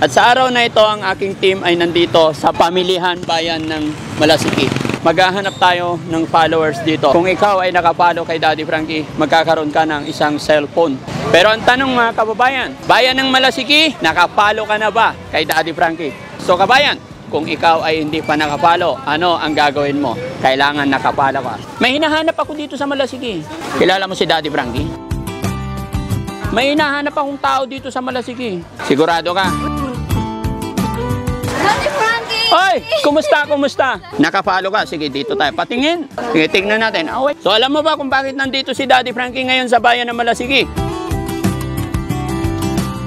At sa araw na ito, ang aking team ay nandito sa pamilihan bayan ng Malasiki. Maghahanap tayo ng followers dito. Kung ikaw ay nakapalo kay Daddy Frankie, magkakaroon ka ng isang cellphone. Pero ang tanong mga kababayan, bayan ng Malasiki, nakapalo ka na ba kay Daddy Frankie? So kabayan, kung ikaw ay hindi pa nakapalo, ano ang gagawin mo? Kailangan nakapalo ka. May hinahanap ako dito sa Malasiki. Kilala mo si Daddy Frankie? May hinahanap akong tao dito sa Malasiki. Sigurado ka? Daddy Frankie! Oy! Kumusta? Kumusta? Nakapalo ka? Sige, dito tayo patingin. Sige, tignan natin. Wait. So, alam mo ba kung bakit nandito si Daddy Frankie ngayon sa bayan ng Malasiki?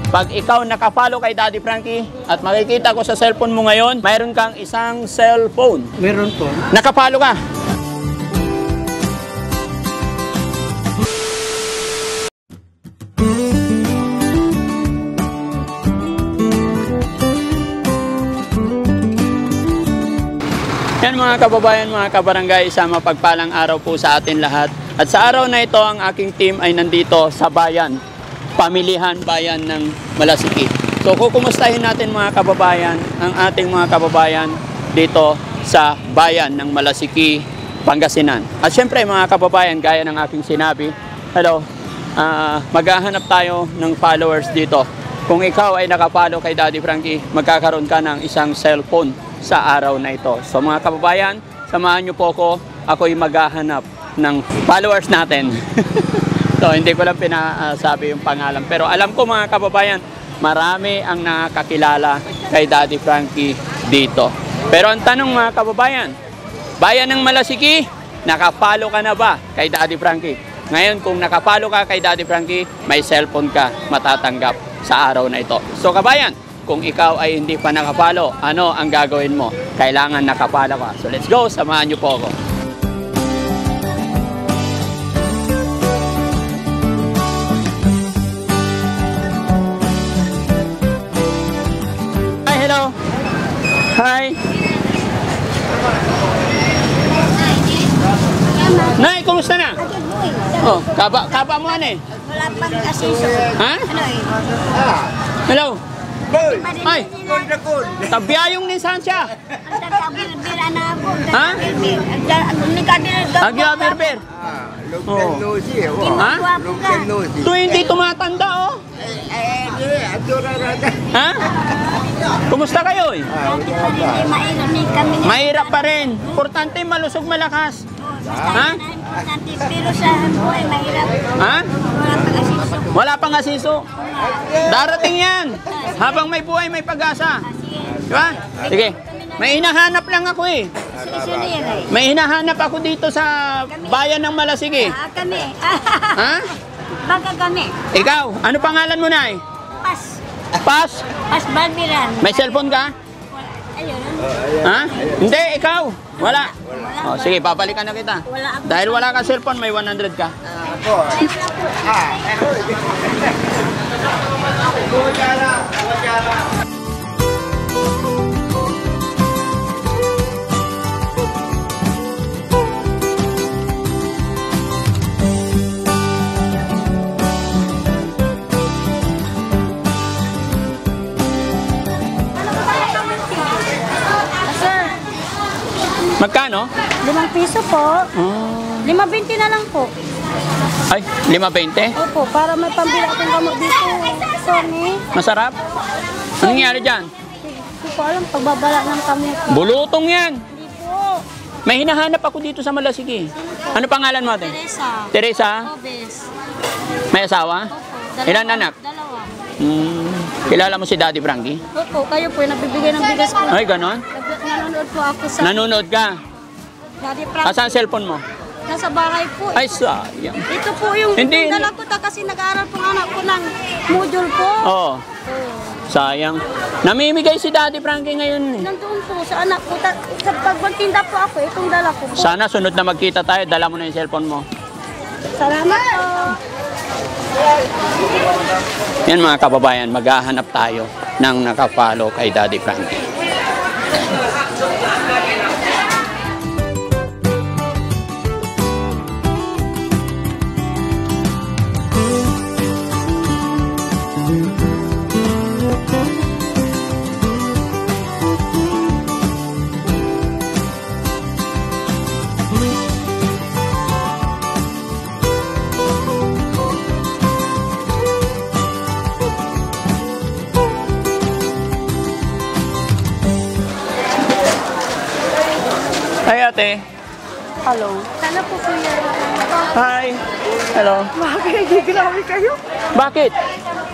Pag ikaw nakapalo kay Daddy Frankie at makikita ko sa cellphone mo ngayon, mayroon kang isang cellphone. Meron po. Nakapalo ka. Yan mga kababayan, mga kabarangay, sa mapagpalang araw po sa atin lahat. At sa araw na ito, ang aking team ay nandito sa bayan, pamilihan bayan ng Malasiki. So kukumustahin natin mga kababayan, ang ating mga kababayan dito sa bayan ng Malasiki, Pangasinan. At syempre mga kababayan, gaya ng aking sinabi, hello, maghahanap tayo ng followers dito. Kung ikaw ay nakapalo kay Daddy Frankie, magkakaroon ka ng isang cellphone sa araw na ito. So mga kababayan, samahan nyo po ako'y maghahanap ng followers natin. So hindi ko lang pinasabi yung pangalan. Pero alam ko mga kababayan, marami ang nakakilala kay Daddy Frankie dito. Pero ang tanong mga kababayan, bayan ng Malasiki, nakapalo ka na ba kay Daddy Frankie? Ngayon kung nakapalo ka kay Daddy Frankie, may cellphone ka matatanggap sa araw na ito. So kabayan, kung ikaw ay hindi pa nakapalo, ano ang gagawin mo? Kailangan nakapalo ka. So let's go, samahan niyo po ako. Hi, hello. Hi. Nay, kumusta na? Oh, kaba mo ano eh? Wala pang asiso. Ha? Ano eh? Hello. Ay! Tabiyayong Nissan siya. Agabir-bir na ako. Ha? Agabir-bir. Agabir-bir. Ha? Ito hindi tumatanda oh. Ha? Kumusta kayo eh? Mahirap pa rin. Importante malusog malakas. Ha? Pero sa buhay mahirap. Ha? Wala pang asiso. Wala pang asiso. Darating yan. Habang may buhay, may pag-asa. Diba? Sige. May hinahanap lang ako eh. May hinahanap ako dito sa bayan ng Malasiki. Kami. Ha? Baka kami. Ikaw, ano pangalan mo na eh? Pas. Pas? Pas Balbiran. May cellphone ka? Ayun. Ha? Hindi, ikaw. Wala. Oh, sige, babalikan na kita. Wala ako. Dahil wala ka cellphone, may 100 ka. Magkano? 5 piso po. 5.20 na lang po. Ay, 5.20? Opo, para may pambili akong gamot dito. Sorry. Masarap? Anong nangyari dyan? Hindi ko alam, pagbabala ng kami. Bulutong yan. Hindi po. May hinahanap ako dito sa Malasiki. Ano pangalan mo ate? Teresa. Teresa? Obes. May asawa? Opo. Ilan anak? 2. Kilala mo si Daddy Frankie? Opo, kayo po yung nagbibigay ng bigas po. Ay, ganon? Nanonood po ako sa Nanonood ka? Daddy Frank. Asan ang cellphone mo? Nasa bahay po. Ay, sayang. Ito po yung Hindi. dala ko kasi nag-aaral po ng anak ko ng module po. Oo. Sayang. Namimigay si Daddy Frankie ngayon eh. Nandun po sa anak ko. Sa pagbantinda po ako, itong dala ko po. Sana sunod na magkita tayo, dala mo na yung cellphone mo. Salamat po. Yan mga kababayan, maghahanap tayo ng nakapalo kay Daddy Frankie. ate. Hello. Sana po kuya. Hi. Hello. Bakit? Grabe kayo. Bakit?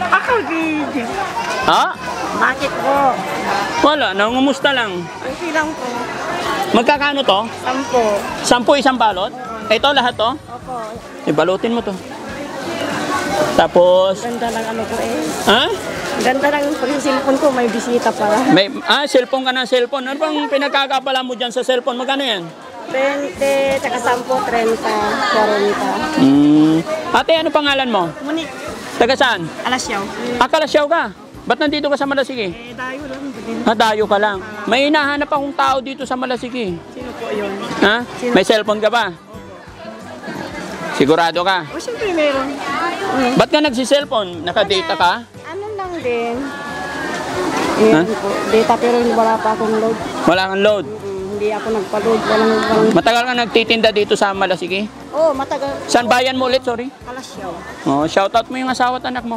Ako, gigi. Ha? Bakit po? Wala, nangumusta lang. Okay lang po. Magkakano to? 10. 10 isang balot? Ito lahat to? Opo. Ibalutin mo to. Tapos, Ganda lang ano po eh. ha? Ganda lang pag yung cellphone ko, may bisita pala. Cellphone ka na cellphone. Ano bang pinagkakapala mo dyan sa cellphone? Magkano yan? 20, tsaka 10, 30, 40. Ate, ano pangalan mo? Muni, Taga saan? Alasyaw. Kalasyaw ka. Ba't nandito ka sa Malasigi? Dayo lang. Dayo ka lang. May hinahanap akong tao dito sa Malasigi. Sino po yun? Ha? May cellphone ka ba? Sigurado ka? O, siyempre meron. Ba't ka nagsi-cellphone? Naka-data ka? Ano lang din. Yan po. Data pero wala pa akong load. Wala kang load. Hindi ako nagpa-load. Walang. Matagal ka nagtitinda dito sa Malasigi? Oh, matagal. Saan bayan mo ulit? Sorry. Alasyaw. Oh, shoutout mo yung asawa at anak mo.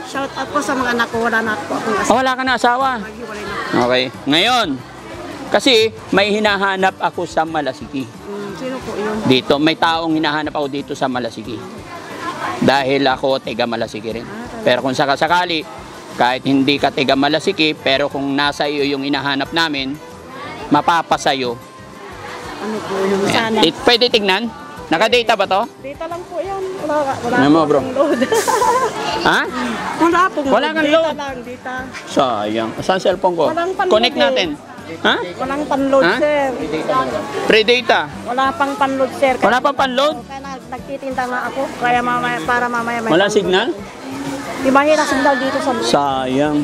Shout out po sa mga anak ko. Wala na po akong asawa. Wala ka na asawa. Maghiwalay na. Okay. Ngayon, kasi may hinahanap ako sa Malasigi. Sino po yun? Dito, may taong hinahanap ako dito sa Malasigi. Dahil ako taga Malasigi rin. Pero kung sakasakali, kahit hindi ka taga Malasigi, pero kung nasa iyo yung hinahanap namin, mapapasayo. Ano po yun? Sana. Pwede tignan? Naka-data ba to? Data lang po yan. Wala Ano mo, bro? akong load. Ha? Wala pong Wala kang data load. lang, data. Sayang. Saan cellphone ko? Walang panload Connect eh. natin. Ha? Walang panload, Ha? sir. Pre-data. Wala pang panload, sir. Wala pang panload? Kaya nagtitinda nga ako. Kaya mamaya, para mamaya may Wala panload. signal? Di mahirap signal dito sa loob. Sayang.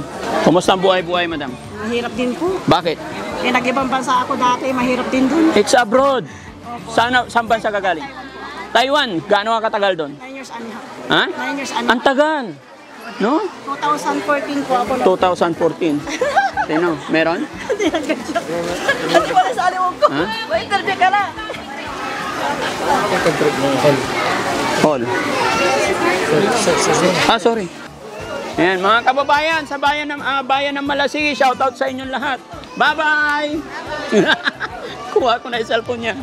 Kumusta ang buhay-buhay, madam? Mahirap din po. Bakit? Eh, nag-ibang bansa ako dati. Mahirap din dun. It's abroad. Saan bansa ka galing? Taiwan. Gaano ka katagal doon? 9 years and a half. Ha? 9 years and a Ang half. tagal. No? 2014 po ako. 2014. Sino? Meron? Hindi nag-gadget. Hindi wala sa aliwag ko. Ha? May interview ka na. Hall. Sorry. Ayan, mga kababayan, sa bayan ng Malasigi, shoutout sa inyong lahat. Bye-bye! Kuha ko na yung cellphone niya.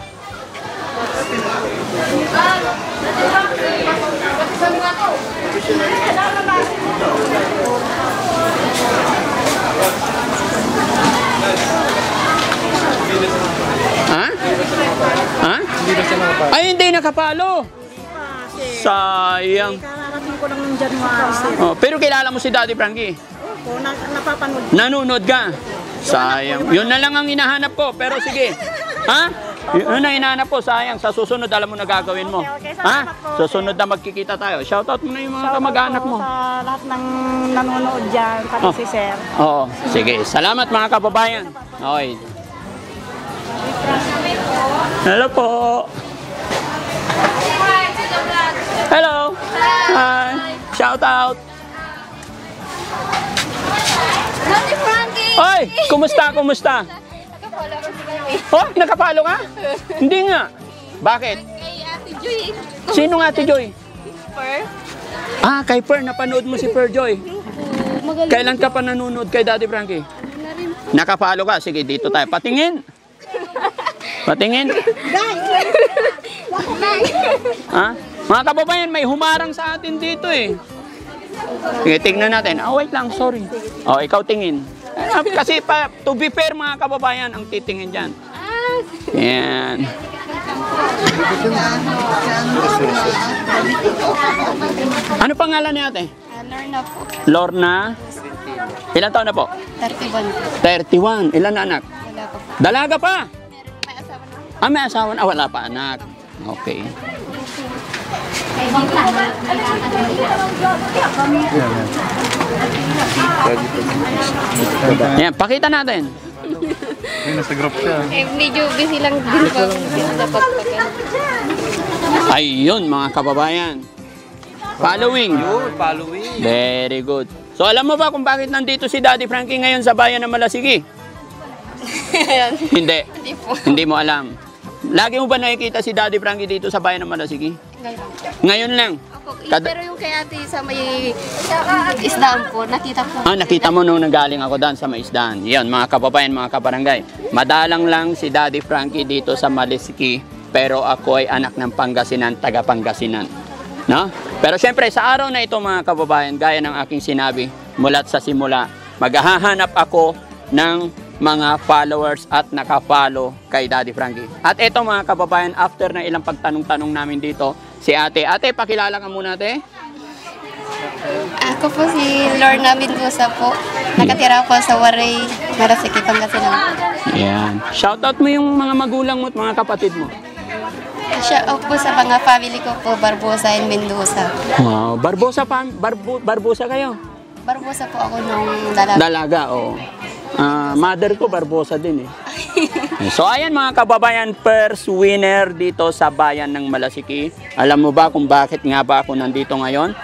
Ha? Ha? Ay, hindi nakapalo. Sayang. Kararating ko lang ng January, sir. Oh, pero kilala mo si Daddy Frankie? Opo, napapanood. Nanonood ka? Sayang. Yun na lang ang hinahanap ko. Pero sige. Ha? Yun ang hinahanap ko. Sayang. Sa susunod, alam mo na gagawin mo. Okay, Ha? salamat po. Susunod na magkikita tayo. Shoutout mo na yung mga kamag-anak mo. Sa lahat ng nanonood dyan, pati Oh. si sir. Oo. Sige. Salamat mga kababayan. Okay. Hello po. Hello. Hi. Shout out. Daddy Frankie! Oy, kumusta? Kumusta? Nakapala ko si Kami. Oh, nakapalo ka? Hindi nga. Bakit? Kay Ate Joy. Sino nga Ate Joy? Per? Kay Per. Napanood mo si Per Joy. Magaling Kailan ka pa nanonood kay Daddy Frankie? na rin. Nakapalo ka? Sige, dito tayo. Patingin. Patingin. Ha? Mga kababayan, may humarang sa atin dito eh. Sige, tingnan natin. Wait lang, sorry. Ikaw tingin. Kasi to be fair mga kababayan, ang titingin dyan. Yan. Ano pangalan ni ate? Lorna po. Lorna? Ilan taon na po? 31. 31. Ilan na anak? Wala pa po. Dalaga pa? May asawa na. May asawa na? Wala pa anak. Okay. Yan, pakita natin. Nasa group siya. Medyo busy lang din po ako sa pagpagal. Ayun mga kababayan. Following. Following. Very good. So alam mo ba kung bakit nandito si Daddy Frankie ngayon sa bayan ng Malasigi? Hindi. Hindi po. Hindi mo alam. Lagi mo ba nakikita si Daddy Frankie dito sa bayan ng Malasigi? Ngayon. Ngayon lang. Ako po. Pero yung kay ate sa may isdaan po, nakita po. Nakita mo nung nanggaling ako doon sa maisdaan. Yan, mga kababayan, mga kabarangay. Madalang lang si Daddy Frankie dito sa Malisiki, pero ako ay anak ng Pangasinan, taga Pangasinan. No? Pero syempre, sa araw na ito, mga kababayan, gaya ng aking sinabi, mulat sa simula, maghahanap ako ng mga followers at naka-follow kay Daddy Frankie. At ito, mga kababayan, after na ilang pagtanong-tanong namin dito, si ate. Ate, pakilala ka muna, ate. Ako po si Lorna Mendoza po. Nakatira po sa Waray, Marasiki, Pangasinan. Yan. Shoutout mo yung mga magulang mo at mga kapatid mo. Siya po sa mga family ko po, Barbosa and Mendoza. Wow, Barbosa kayo? Barbosa po ako nung dalaga. Dalaga, oo. Mother ko, Barbosa din eh. So ayan mga kababayan, first winner dito sa bayan ng Malasiki. Alam mo ba kung bakit nga ba ako nandito ngayon?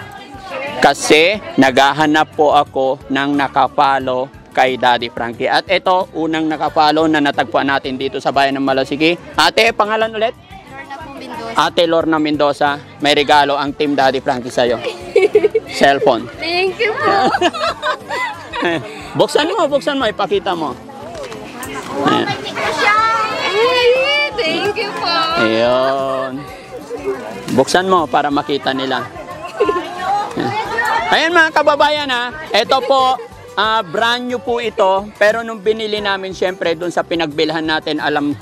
Kasi naghahanap po ako ng nakapalo kay Daddy Frankie. At ito, unang nakapalo na natagpuan natin dito sa bayan ng Malasiki. Ate, pangalan ulit? Lorna po Mendoza. Ate Lorna Mendoza, may regalo ang Team Daddy Frankie sa'yo. Cellphone. Thank you po. Buksan mo, ipakita mo. Ayan. Ay, thank you po. Ayun. Buksan mo para makita nila. Ayan mga kababayan ha, ito po, brand new po ito, pero nung binili namin syempre dun sa pinagbilhan natin, alam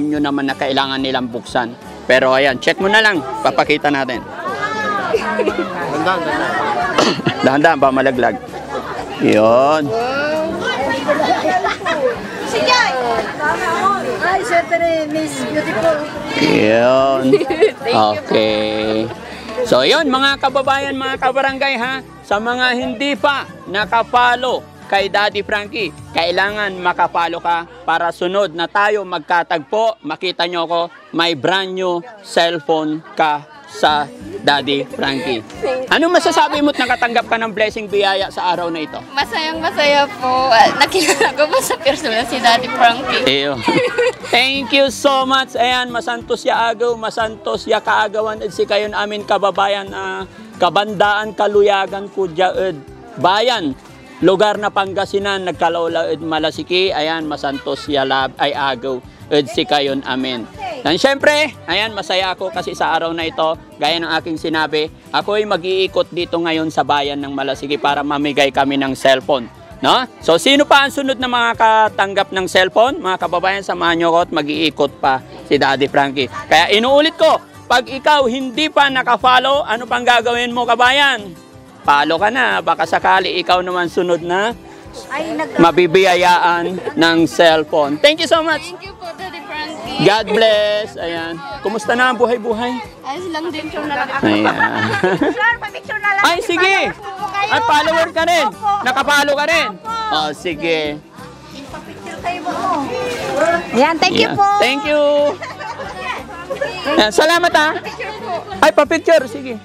nyo naman na kailangan nilang buksan. Pero ayan, check mo na lang, papakita natin. Dahan-dahan ba malaglag? Yun. Ay, syempre, Miss Beautiful. Yun. Okay. So yun mga kababayan, mga kabarangay ha, sa mga hindi pa nakapalo kay Daddy Frankie, kailangan makapalo ka para sunod na tayo magkatagpo, makita nyo ko, may brand new cellphone ka sa Daddy Frankie. Anong masasabi mo't nakatanggap ka ng blessing biyaya sa araw na ito? Masayang-masaya po. Nakilala ko po sa personal si Daddy Frankie. Eyo. Thank you so much. Ayan, masantos ya agaw, masantos ya kaagawan si kayon amin kababayan, kabandaan, kaluyagan, kudyaed, bayan, lugar na Pangasinan, nagkalaulaed Malasiki, ayan, masantos ya lab ay agaw, si kayon amin. Dan syempre, ayan, masaya ako kasi sa araw na ito, gaya ng aking sinabi, ako ay mag-iikot dito ngayon sa bayan ng Malasiki para mamigay kami ng cellphone. No? So, sino pa ang sunod na mga katanggap ng cellphone? Mga kababayan, samahan nyo ko at mag-iikot pa si Daddy Frankie. Kaya inuulit ko, pag ikaw hindi pa nakafollow, ano pang gagawin mo kabayan? Follow ka na, baka sakali ikaw naman sunod na mabibiyayaan ng cellphone. Thank you so much. Thank you po, Daddy Frankie. God bless. Ayan. Kumusta na ang buhay-buhay? Ayos lang din po na lang. Ayan. Ay, sige. Ay, follower ka rin. Nakapalo ka rin. Oh, sige. Yan, thank you Yeah. po. Thank you. Ayan, salamat ha. Ay, pa-picture. Sige.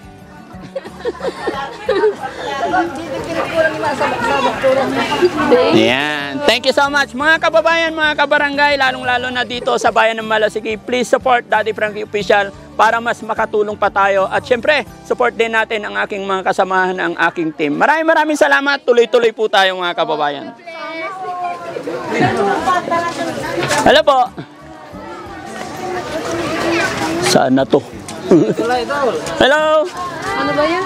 Ayan. Thank you so much. Mga kababayan, mga kabarangay, lalong-lalo na dito sa bayan ng Malasiki, please support Daddy Frankie Official para mas makatulong pa tayo. At syempre, support din natin ang aking mga kasamahan, ang aking team. Maraming salamat. Tuloy-tuloy po tayo mga kababayan. Hello po. Saan na to? Hello. Ano ba yan?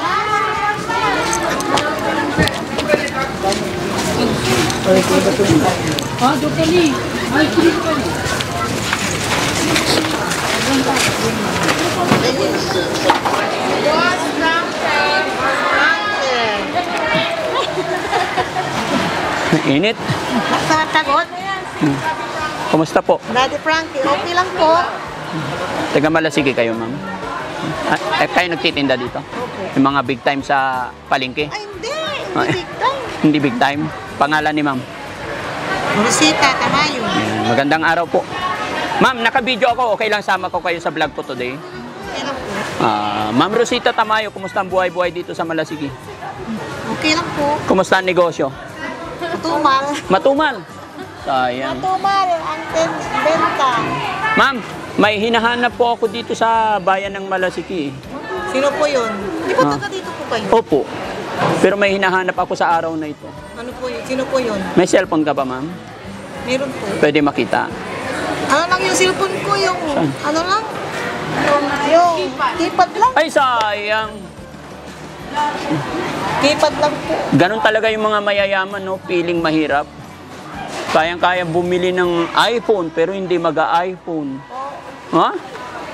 Init. Sa tagot, Kumusta po? Daddy Frankie, okay lang po. Taga Malasiki kayo, ma'am? Kayo nagtitinda dito? Yung mga big time sa palengke? Ay, hindi. Hindi big time. Hindi big time. Pangalan ni ma'am? Rosita Tamayo. Ayan, magandang araw po. Ma'am, naka-video ako. Okay lang sama ko kayo sa vlog ko today. Okay lang po. Ma'am Rosita Tamayo, kumusta ang buhay-buhay dito sa Malasiki? Okay lang po. Kumusta ang negosyo? Matumal. Matumal. Sayang. Matumal ang benta. Ma'am, may hinahanap po ako dito sa bayan ng Malasiki. Sino po yun? Di ba taga dito po kayo? Opo. Pero may hinahanap ako sa araw na ito. Ano po yun? Sino po yun? May cellphone ka ba, ma'am? Meron po. Pwede makita. Ano lang yung cellphone ko? Yung, ano lang? Yung keypad lang. Ay, sayang. Keypad lang po. Ganon talaga yung mga mayayaman, no? Piling mahirap. Kayang-kaya bumili ng iPhone, pero hindi mag-iPhone. Ha?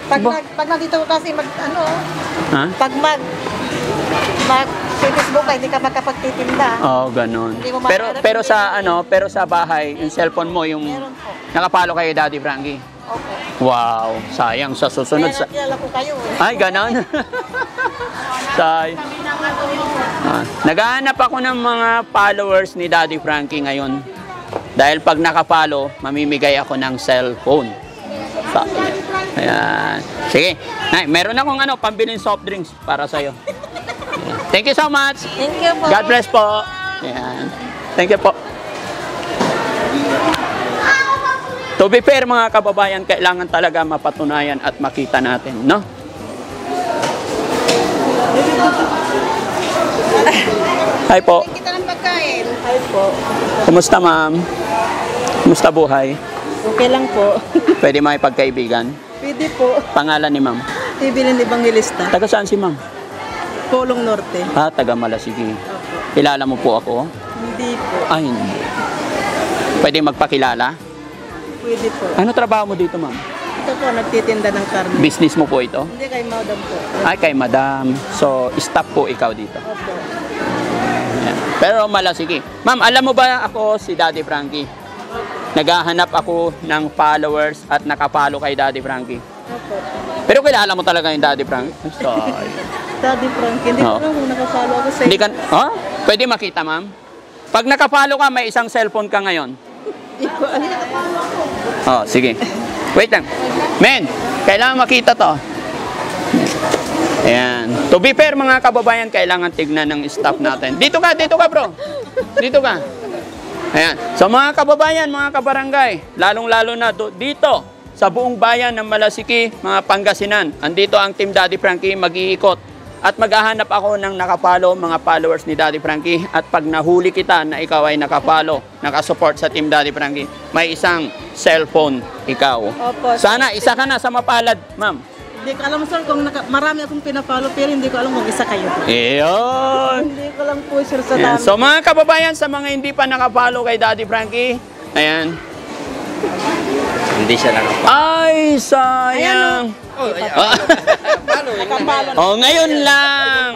Pag nandito kasi ano, Ha? pag Facebook ka, hindi ka makapagtitinda. Oo, ganon. Hindi mo Pero sa bahay, yung cellphone mo, yung Meron po. nakapalo kay Daddy Frankie. Opo. Wow, sayang sa susunod sa... Kilala ko kayo eh. Ay, ganon. Naghahanap ako ng mga followers ni Daddy Frankie ngayon. Dahil pag nakapalo, mamimigay ako ng cellphone. Ayan. Sige. Nay, meron akong pambiling soft drinks para sa'yo. Ayan. Thank you so much. Thank you po. God bless po. Ayan. Thank you po. To be fair, mga kababayan, kailangan talaga mapatunayan at makita natin, no? Hi po. Kita ng pagkain. Hi po. Kumusta, ma'am? Kumusta buhay? Okay lang po. Pwede makipagkaibigan? Pwede po. Pangalan ni ma'am? Ibilin Evangelista. Taga saan si ma'am? Polong Norte. Taga Malasigi. Kilala mo po ako? Hindi po. Ay, hindi. Pwede magpakilala? Pwede po. Ano trabaho mo dito, ma'am? Ito po, nagtitinda ng karne. Business mo po ito? Hindi kay Madam po. Ay, kay madam. So, staff po ikaw dito. Opo. Ayan. Pero Malasigi. Ma'am, alam mo ba ako si Daddy Frankie? Naghahanap ako ng followers at nakapalo kay Daddy Frankie. Opo. Pero kilala mo talaga yung Daddy Frankie? Sorry. Daddy Frank, hindi ko lang kung nakapalo ako sa Hindi ka, Pwede makita, ma'am? Pag nakapalo ka, may isang cellphone ka ngayon. Hindi ko alam. Sige. Wait lang. Men, kailangan makita to. Ayan. To be fair, mga kababayan, kailangan tignan ng staff natin. Dito ka bro. Dito ka. Ayan. So mga kababayan, mga kabarangay, lalong-lalo na dito, sa buong bayan ng Malasiki, mga Pangasinan, andito ang Team Daddy Frankie mag-iikot. At maghahanap ako ng nakapalo, mga followers ni Daddy Frankie. At pag nahuli kita na ikaw ay nakapalo, nakasupport sa Team Daddy Frankie, may isang cellphone ikaw. Opo. Sana isa ka na sa mapalad, ma'am. Hindi ko alam sir kung marami akong pinapalo pero hindi ko alam kung isa kayo. Iyon. Hindi ko lang po sure sa Ayan. dami. So mga kababayan, sa mga hindi pa nakapalo kay Daddy Frankie, ayan. Hindi siya nakapalo. Ay, sayang. Ngayon lang.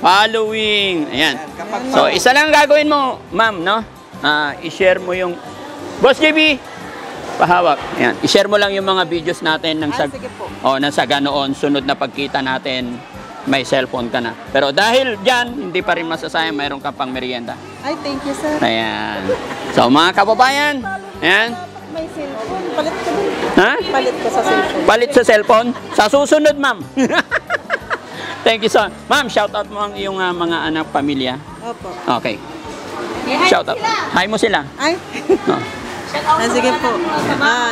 Following. Ayan. So, isa lang gagawin mo, ma'am, no? I-share mo yung... Boss JB, pahawak. Ayan. I-share mo lang yung mga videos natin ng sige po. nang sa ganoon, sunod na pagkita natin, may cellphone ka na. Pero dahil dyan, hindi pa rin masasayang, mayroon ka pang merienda. Ay, thank you sir. Ayan. So, mga kababayan, ayan. May cellphone. Palit ko din. Ha? Palit ko sa cellphone. Palit sa cellphone? Sa susunod, ma'am. Thank you, son. Ma'am, shout out mo ang iyong mga anak, pamilya. Opo. Okay. Shout out. Hi mo sila. Ay. Oh. Sige po.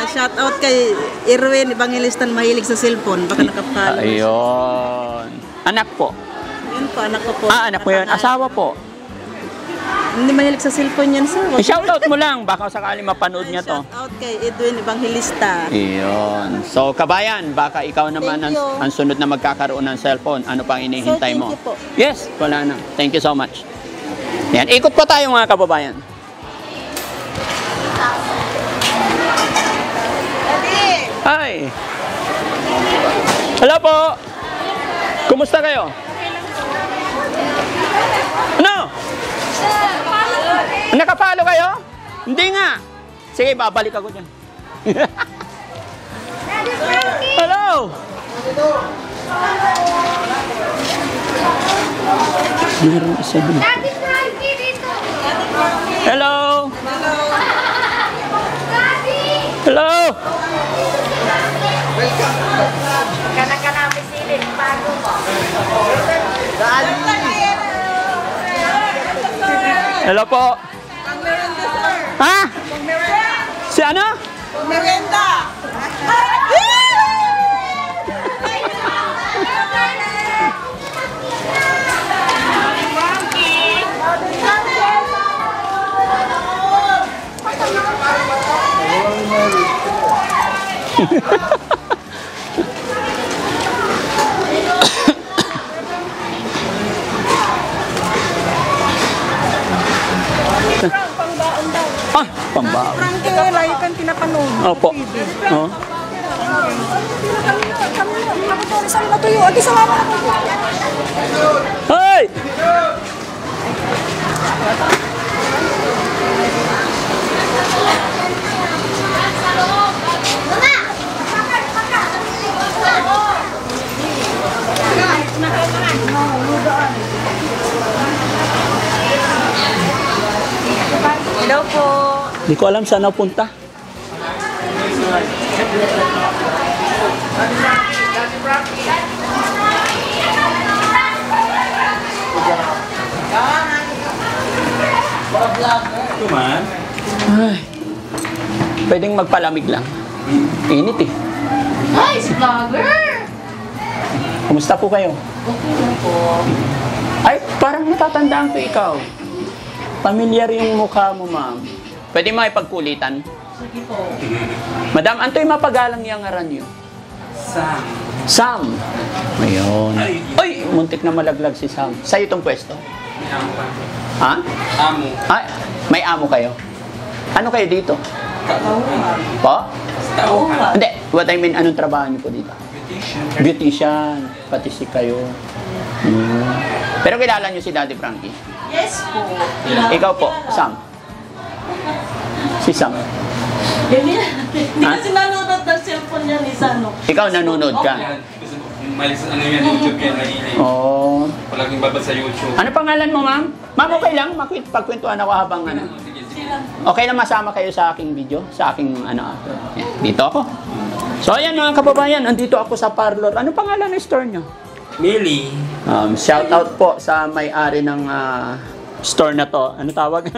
Shout out kay Irwin Evangelista mahilig sa cellphone. Baka nakapalo. Ayun. Anak po. Yun po, anak ko po. Anak mo yun. Asawa po. Hindi mahilig sa cellphone yan, sir. Shout out mo lang. Baka sakali mapanood niya to. Shout out kay Edwin Evangelista. Iyon. So, kabayan, baka ikaw naman Thank you. ang sunod na magkakaroon ng cellphone. Ano pang inihintay Sir, mo? thank you po. Yes, wala na. Thank you so much. Yan, ikot pa tayo mga kababayan. Hi! Hello po! Kumusta kayo? Ano? Nakapalo kayo? Hindi nga. Sige, babalik ako dyan. Hello! Meron isa dun. Hello! Hello! Hello po. Ha? Si ano? Merenda! Ah, pambaon. Frankie, lagi kang pinapanood. Opo. Oh. Hoy! Hello po. Hindi ko alam saan napunta. Tuman? Ay, pwedeng magpalamig lang. Init eh. Hi, si vlogger! Kumusta po kayo? Ay, parang natatandaan ko ikaw. Familiar yung mukha mo, ma'am. Pwede makipagkulitan? Sige po. Madam, anto'y mapagalang yung ngaran niyo? Sam. Sam. Ayun. Ay, muntik na malaglag si Sam. Sa'yo itong pwesto? May amo pa. Ha? Amo. Ay, may amo kayo? Ano kayo dito? Tauhan. Po? Tauhan. Hindi. What I mean, anong trabaho niyo po dito? Beautician. Beautician. Pati si kayo. Hmm. Pero kilala niyo si Daddy Frankie? Yes po. Ikaw po, Sam. Si Sam. Hindi Ha? kasi nanonood ng cellphone niya ni Sano. Ikaw nanonood ka? Yan. Gusto mo, malis ano yan, YouTube yan, mahilig. Oo. Palaging babad sa YouTube. Ano pangalan mo, ma'am? Ma'am, okay lang. Pagkwentuhan ako habang ano. Sige, sige. Okay lang masama kayo sa aking video? Sa aking ano. Yan, dito ako. So, ayan mga kababayan. Andito ako sa parlor. Ano pangalan ng store nyo? Millie. Shout out po sa may-ari ng store na to. Ano tawag?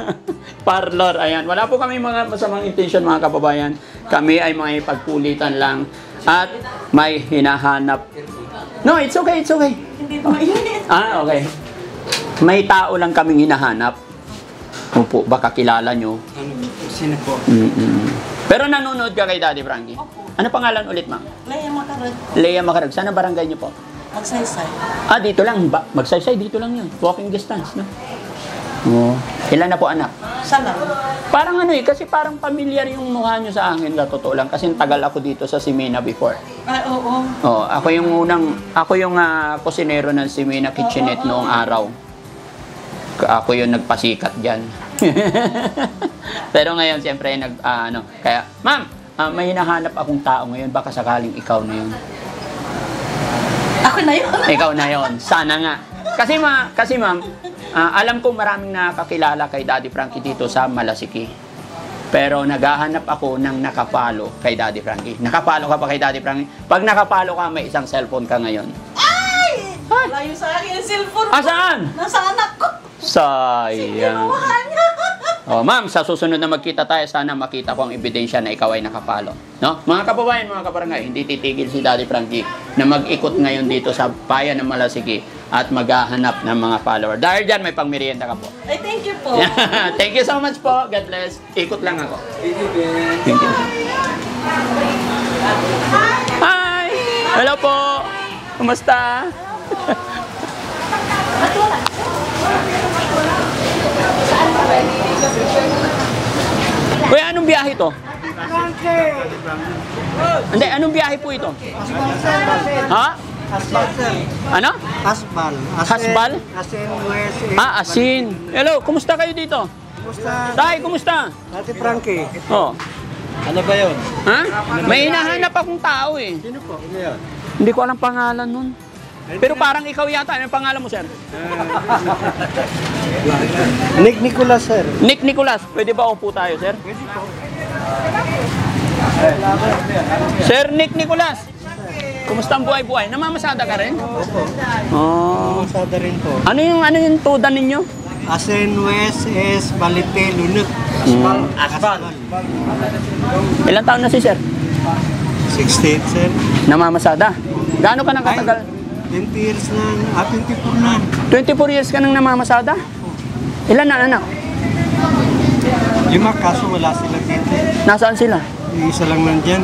Parlor. Ayan. Wala po kami mga masamang intention mga kababayan. Kami ay mga ipagkulitan lang. At may hinahanap. No, it's okay, it's okay. Hindi mainit. Okay. May tao lang kaming hinahanap. Opo, baka kilala nyo. Ano, sino po? Pero nanonood ka kay Daddy Frankie? Ano pangalan ulit, ma'am? Laya makarad. Lea Macarag. Saan ang barangay nyo po? Magsaysay. Dito lang. Magsaysay, dito lang yun. Walking distance, no? Oo. Ilan na po anak? Sana. Parang ano kasi parang familiar yung mukha nyo sa akin, na totoo lang. Kasi tagal ako dito sa Simena before. Ay, oo. Oh, ako yung kusinero ng Simena Kitchenette noong araw. Ako yung nagpasikat dyan. Pero ngayon, siyempre, kaya, ma'am, may hinahanap akong tao ngayon, baka sakaling ikaw na yun. Ako na yun. Ikaw na yon. Sana nga. Kasi ma'am, alam ko maraming nakakilala kay Daddy Frankie dito sa Malasiki. Pero naghahanap ako ng nakapalo kay Daddy Frankie. Nakapalo ka pa kay Daddy Frankie? Pag nakapalo ka, may isang cellphone ka ngayon. Ay! Layo sa akin yung cellphone ko. Saan? Nasa anak ko. Sayang. Kinuha niya. Ma'am, sa susunod na magkita tayo, sana makita ko ang ebidensya na ikaw ay nakapalo. No? Mga kababayan, mga kabarangay, hindi titigil si Daddy Frankie na mag-ikot ngayon dito sa bayan ng Malasiki at maghahanap ng mga follower. Dahil dyan, may pangmerienda ka po. Ay, thank you po. Thank you so much po. God bless. Ikot lang ako. Thank you. Hi! Hello po! Kumusta? Kuya, anong biyahe to? Hindi, anong biyahe po ito? Ha? Asbal, sir. Ano? Asbal. Hasbal? Asin, where's Asin. Hello, kumusta kayo dito? Kumusta? Tay, kumusta? Ate Frankie. Oh. Ano ba yun? Ha? May hinahanap akong tao eh. Sino po? Ano yun? Hindi ko alam pangalan nun. Pero parang ikaw yata. Anong pangalan mo, sir? Nick Nicolas, sir. Nick Nicolas. Pwede ba upo tayo, sir? Pwede po. Sir Nick Nicolas. Kumusta ang buhay-buhay? Namamasada ka rin? Opo. Oh. Masada rin po. Ano yung tuda ninyo? Asin, West, S, Balite, Lunok. Asbal. Ilang taon na si sir? 68, sir. Namamasada. Gaano ka nang katagal? 20 years na. 24 na. 24 years ka nang namamasada? Ilan na anak? 5 kaso wala sila dito. Nasaan sila? Isa lang nandyan.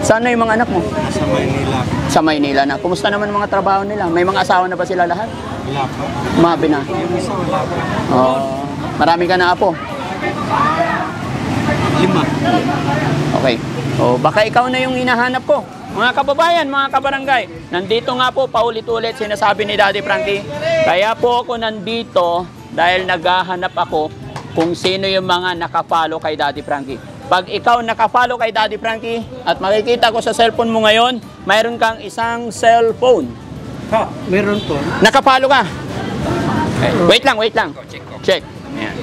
Saan na yung mga anak mo? Sa Maynila. Sa Maynila na. Kumusta naman mga trabaho nila? May mga asawa na ba sila lahat? Wala pa. Mabi na. Yung isa wala pa. Oh, marami ka na apo. 5. Okay. O baka ikaw na yung hinahanap ko. Mga kababayan, mga kabarangay, nandito nga po paulit-ulit sinasabi ni Daddy Frankie. Kaya po ako nandito dahil naghahanap ako kung sino yung mga nakapalo kay Daddy Frankie. Pag ikaw nakapalo kay Daddy Frankie at makikita ko sa cellphone mo ngayon, mayroon kang isang cellphone. Ha, meron po. Nakapalo ka. Okay. Wait lang. Check. Ayan.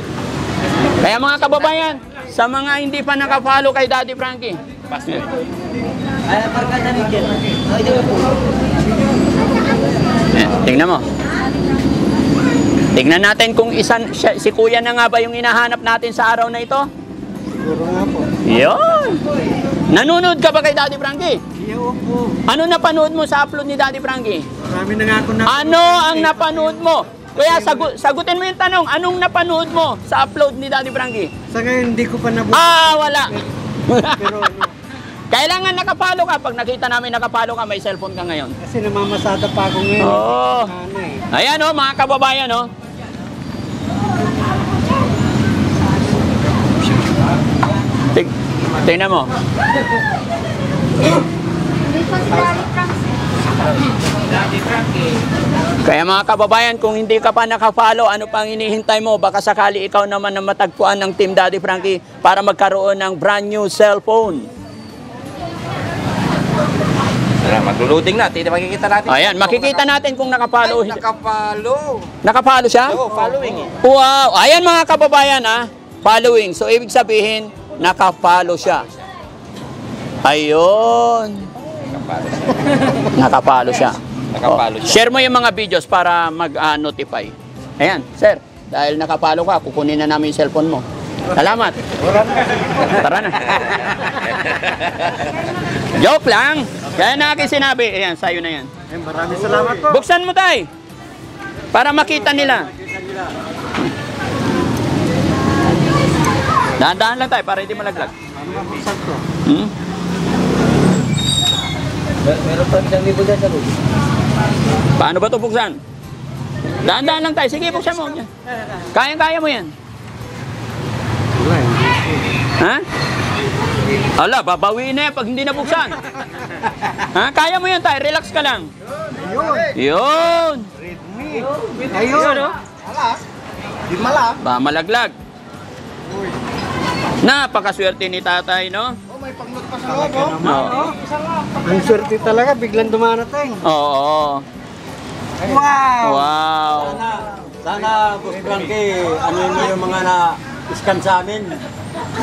Kaya mga kababayan, sa mga hindi pa nakapalo kay Daddy Frankie, tingnan mo. Tingnan natin kung si Kuya na nga ba yung hinahanap natin sa araw na ito? Siguro nga po. Yun! Nanonood ka ba kay Daddy Frankie? Iyo po. Ano napanood mo sa upload ni Daddy Frankie? Marami na nga ako na. Ano ang napanood mo? Kaya sagutin mo yung tanong, anong napanood mo sa upload ni Daddy Frankie? Sa ngayon, hindi ko pa nabuhay. Wala! Pero Kailangan nakapalo ka. Pag nakita namin nakapalo ka, may cellphone ka ngayon. kasi namamasada pa ako ngayon. Oo. Ano eh. Ayan o, mga kababayan o. Tingnan mo. Kaya mga kababayan, kung hindi ka pa nakapalo, ano pang hinihintay mo? Baka sakali ikaw naman na matagpuan ng Team Daddy Frankie para magkaroon ng brand new cellphone. Magluluting na. Tingnan, makikita natin. Ayan, makikita natin kung nakapalo. Ay, nakapalo. Nakapalo siya? Oo, following eh. Wow! Ayan mga kababayan following. So ibig sabihin, nakapalo siya. Ayun. Nakapalo siya. Nakapalo siya. Share mo yung mga videos para mag-notify. Ayan, sir. Dahil nakapalo ka, kukunin na namin yung cellphone mo. Salamat. Tara na. Joke lang. Kaya na akin sinabi. Ayan, sa'yo na yan. Maraming salamat po. Buksan mo tay. Para makita nila. Dahan-dahan lang tayo para hindi malaglag. Mabuksan ko. Meron pa isang libo dyan sa loob. Paano ba ito buksan? Dahan-dahan lang tayo. Sige, buksan mo. Kayang-kaya mo yan. Wala eh. Ha? Ala, babawiin na yan pag hindi nabuksan. Ha? Kaya mo yan tayo. Relax ka lang. Yun. Redmi. Ayun. Di mala. Ba, malaglag. Napakaswerte ni tatay, no? Oo. Ang swerte talaga, biglang dumarating. Oo. Wow! Wow. Sana, Boss Frankie, ano yung mga na-scan sa amin?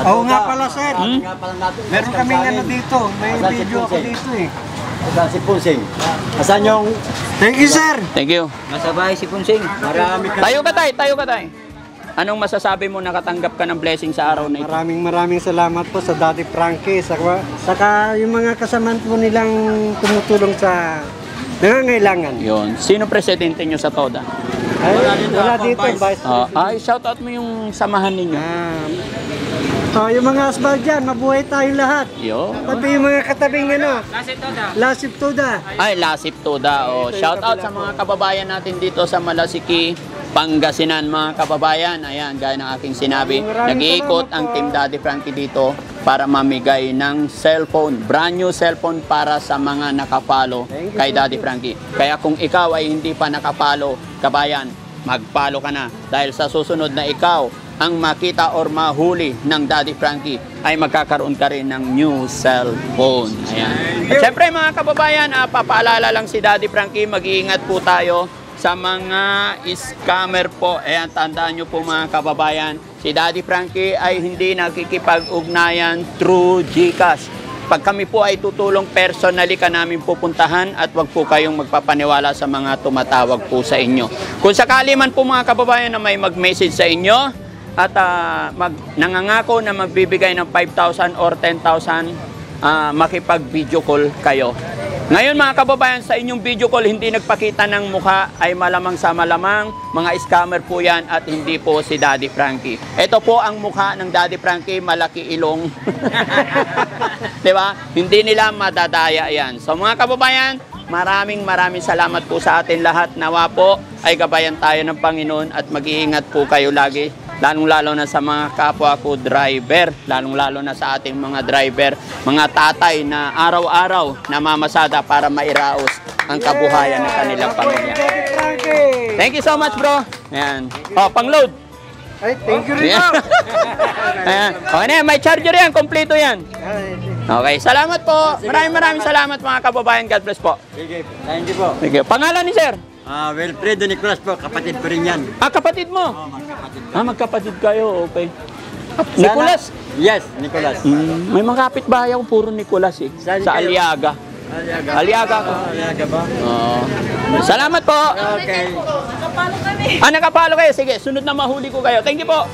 Oo nga pala, sir. Nga pala natin. Meron kaming ano dito. May video ako dito eh. Asan si Punsing? Asan yung... Thank you, sir. Thank you. Nasa bahay si Punsing. Marami ka. Tayo ka tay. Anong masasabi mo nakatanggap ka ng blessing sa araw na ito? Maraming salamat po sa Daddy Frankie. Saka yung mga kasamaan po nilang tumutulong sa nangangailangan. Yun. Sino presidente nyo sa TODA? Ay, wala dito, Vice President. Ay, shout out mo yung samahan ninyo. Yung mga asbal dyan, mabuhay tayong lahat. Yo. Pati yung mga katabing ano. Lasip Toda. Ay, Lasip TODA. Shout out sa mga kababayan natin dito sa Malasiki, Pangasinan, mga kababayan. Ayan, gaya ng aking sinabi, nag-iikot ang Team Daddy Frankie dito para mamigay ng cellphone, brand new cellphone para sa mga nakapalo kay Daddy Frankie. Kaya kung ikaw ay hindi pa nakapalo, kabayan, magpalo ka na. Dahil sa susunod na ikaw ang makita or mahuli ng Daddy Frankie, ay magkakaroon ka rin ng new cellphone. Ayan. At syempre mga kababayan, papaalala lang si Daddy Frankie, mag-iingat po tayo sa mga scammer po. Ayan, tandaan nyo po mga kababayan, si Daddy Frankie ay hindi nakikipag-ugnayan through GCash. Pag kami po ay tutulong, personally ka namin pupuntahan at wag po kayong magpapaniwala sa mga tumatawag po sa inyo. Kung sakali man po mga kababayan na may mag-message sa inyo at nangangako na magbibigay ng 5,000 or 10,000, makipag-video call kayo. Ngayon mga kababayan, sa inyong video call hindi nagpakita ng mukha ay malamang sa malamang mga scammer po yan at hindi po si Daddy Frankie. Ito po ang mukha ng Daddy Frankie, malaki ilong. Diba? Hindi nila madadaya yan. So mga kababayan, maraming salamat po sa atin lahat. Nawa po ay gabayan tayo ng Panginoon at mag-iingat po kayo lagi. Lalong-lalo na sa mga kapwa ko driver, lalong-lalo na sa ating mga driver, mga tatay na araw-araw namamasada para mairaos ang kabuhayan ng kanilang pamilya. Thank you so much, bro. Ayan. Oh, pang-load. Ay, thank you rin Ayan. po. Ayan. Okay na yan, may charger yan, kompleto yan. Okay, salamat po. Maraming salamat mga kababayan. God bless po. Sige, thank you po. Sige. Pangalan ni sir? Wilfredo Nicolas po, kapatid ko rin yan. Ah, kapatid mo? Magkapatid kayo, okay. Nicolas? Yes, Nicolas. May mga kapitbahay ako, puro Nicolas eh. Saan Sa kayo? Aliaga. Aliaga ako. Alaga ba? Salamat po. Okay. Nakapalo kayo. Sige, sunod na mahuli ko kayo. Thank you po.